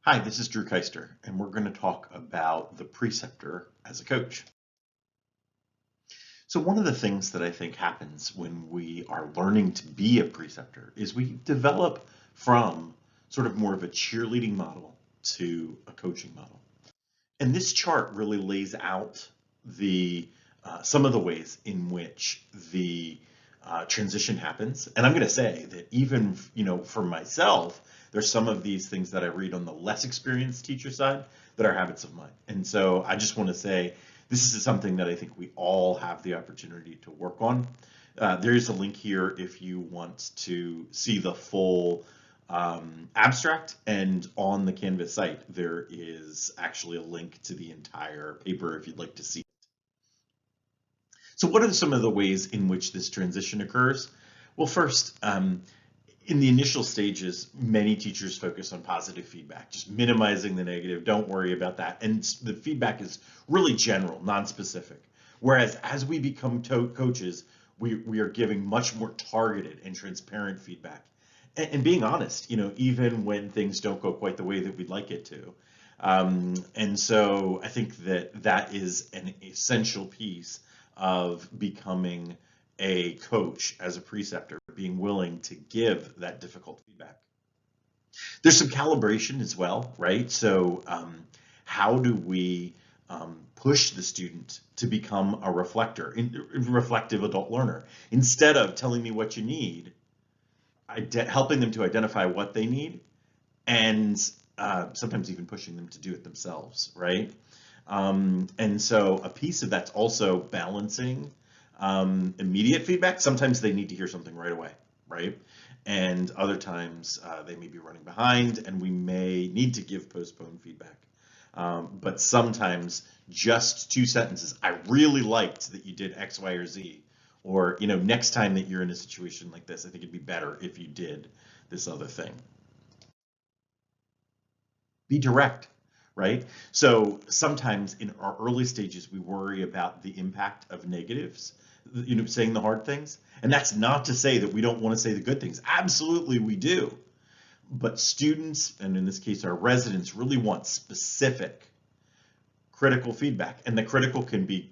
Hi, this is Drew Keister, and we're going to talk about the preceptor as a coach. So, one of the things that I think happens when we are learning to be a preceptor is we develop from sort of more of a cheerleading model to a coaching model. And this chart really lays out the some of the ways in which the transition happens. And I'm going to say that even for myself, there's some of these things that I read on the less experienced teacher side that are habits of mine. And so I just want to say this is something that I think we all have the opportunity to work on. There is a link here if you want to see the full abstract, and on the Canvas site there is actually a link to the entire paper if you'd like to see it. So what are some of the ways in which this transition occurs? Well, first, in the initial stages, many teachers focus on positive feedback, just minimizing the negative, don't worry about that. And the feedback is really general, non-specific. Whereas as we become coaches, we are giving much more targeted and transparent feedback. And being honest, even when things don't go quite the way that we'd like it to. And so I think that is an essential piece of becoming a coach as a preceptor, being willing to give that difficult feedback. There's some calibration as well, right? So how do we push the student to become a reflective adult learner? Instead of telling me what you need, helping them to identify what they need, and sometimes even pushing them to do it themselves, right? And so a piece of that's also balancing immediate feedback. Sometimes they need to hear something right away, right? And other times they may be running behind, and we may need to give postponed feedback. But sometimes just two sentences, I really liked that you did X, Y, or Z. Or, next time that you're in a situation like this, I think it'd be better if you did this other thing. Be direct, right? So sometimes in our early stages, we worry about the impact of negatives, saying the hard things. And that's not to say that we don't want to say the good things. Absolutely, we do. But students, and in this case, our residents, really want specific critical feedback. And the critical can be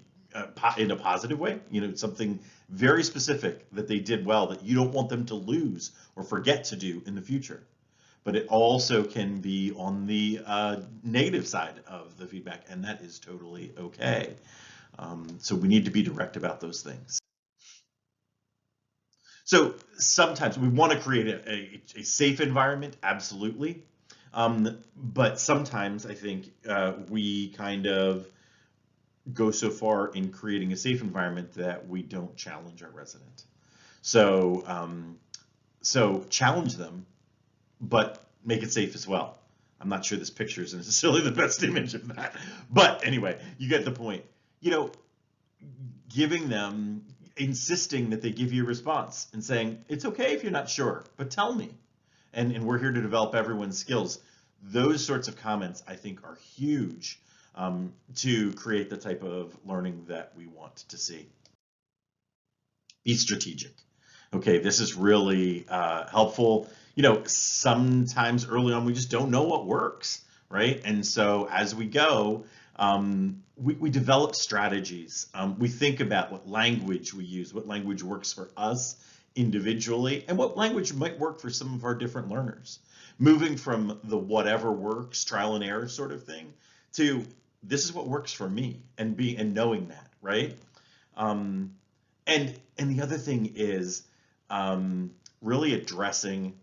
in a positive way, something very specific that they did well that you don't want them to lose or forget to do in the future. But it also can be on the negative side of the feedback, and that is totally okay. So we need to be direct about those things. So sometimes we want to create a safe environment, absolutely. But sometimes I think we kind of go so far in creating a safe environment that we don't challenge our resident. So challenge them, but make it safe as well. I'm not sure this picture is necessarily the best image of that, but anyway, you get the point. Giving them, insisting that they give you a response and saying, it's okay if you're not sure, but tell me. And we're here to develop everyone's skills. Those sorts of comments, I think, are huge to create the type of learning that we want to see. Be strategic. Okay, this is really helpful. Sometimes early on we just don't know what works, right? And so as we go, we develop strategies. We think about what language we use, what language works for us individually, and what language might work for some of our different learners. Moving from the whatever works, trial and error sort of thing, to this is what works for me, and knowing that, right? And the other thing is really addressing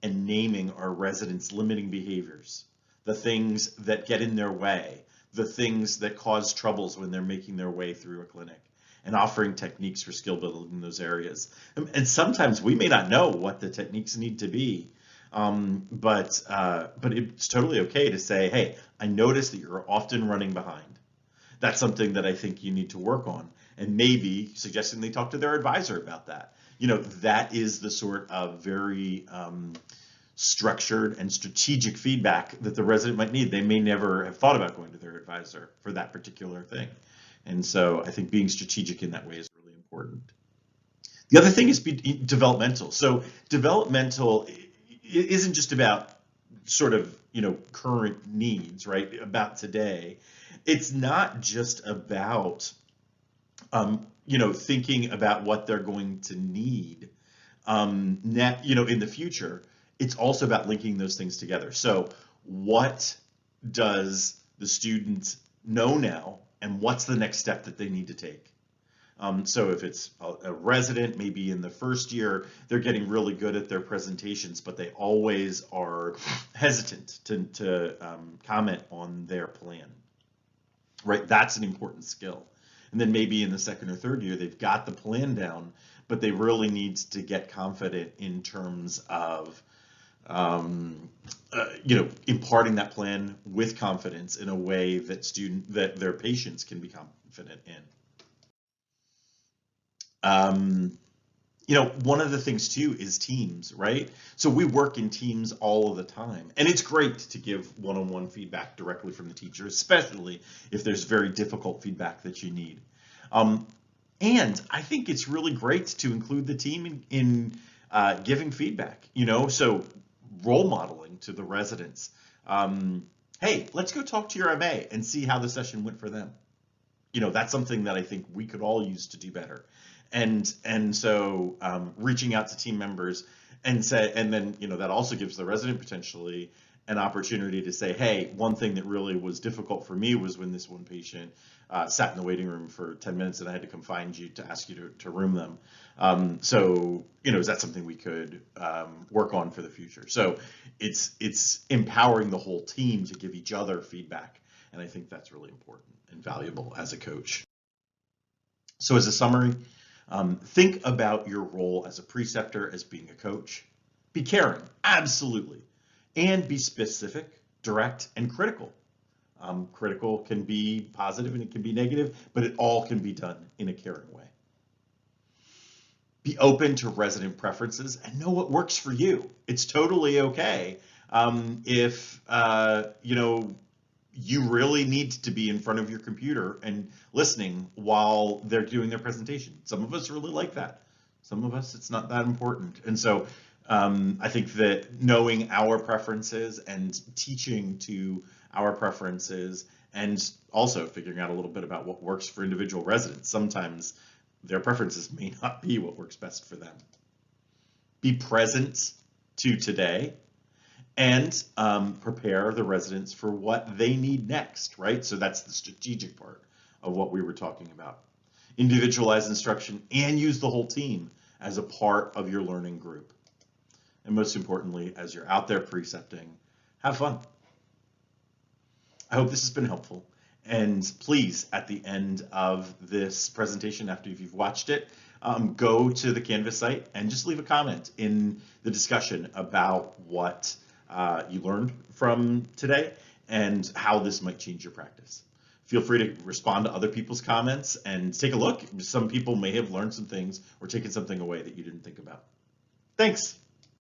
and naming our residents' limiting behaviors, the things that get in their way, the things that cause troubles when they're making their way through a clinic, and offering techniques for skill building in those areas. And sometimes we may not know what the techniques need to be, but it's totally okay to say, hey, I notice that you're often running behind. That's something that I think you need to work on, and maybe suggesting they talk to their advisor about that. That is the sort of very structured and strategic feedback that the resident might need. They may never have thought about going to their advisor for that particular thing. And so I think being strategic in that way is really important. The other thing is developmental. So developmental isn't just about sort of, current needs, right, about today. It's not just about, thinking about what they're going to need, in the future. It's also about linking those things together. So what does the student know now, and what's the next step that they need to take? So if it's a resident, maybe in the first year, they're getting really good at their presentations, but they always are hesitant to comment on their plan, right? That's an important skill. And then maybe in the second or third year, they've got the plan down, but they really need to get confident in terms of imparting that plan with confidence in a way that their patients can be confident in. One of the things too is teams, right? So we work in teams all of the time, and it's great to give one-on-one feedback directly from the teacher, especially if there's very difficult feedback that you need. And I think it's really great to include the team in giving feedback, so role modeling to the residents. Hey, let's go talk to your MA and see how the session went for them. That's something that I think we could all use to do better. And so reaching out to team members and then that also gives the resident potentially an opportunity to say, hey, one thing that really was difficult for me was when this one patient sat in the waiting room for 10 minutes and I had to come find you to ask you to room them. So is that something we could work on for the future? So it's empowering the whole team to give each other feedback. And I think that's really important and valuable as a coach. So as a summary, think about your role as a preceptor as being a coach. Be caring, absolutely. And be specific, direct, and critical. Critical can be positive and it can be negative, but it all can be done in a caring way. Be open to resident preferences and know what works for you. It's totally okay if you really need to be in front of your computer and listening while they're doing their presentation. Some of us really like that. Some of us, it's not that important. And so I think that knowing our preferences and teaching to our preferences and also figuring out a little bit about what works for individual residents. Sometimes their preferences may not be what works best for them. Be present to today and prepare the residents for what they need next, right? So that's the strategic part of what we were talking about. Individualize instruction and use the whole team as a part of your learning group. And most importantly, as you're out there precepting, have fun. I hope this has been helpful. And please, at the end of this presentation, after you've watched it, go to the Canvas site and just leave a comment in the discussion about what you learned from today and how this might change your practice. Feel free to respond to other people's comments and take a look. Some people may have learned some things or taken something away that you didn't think about. Thanks.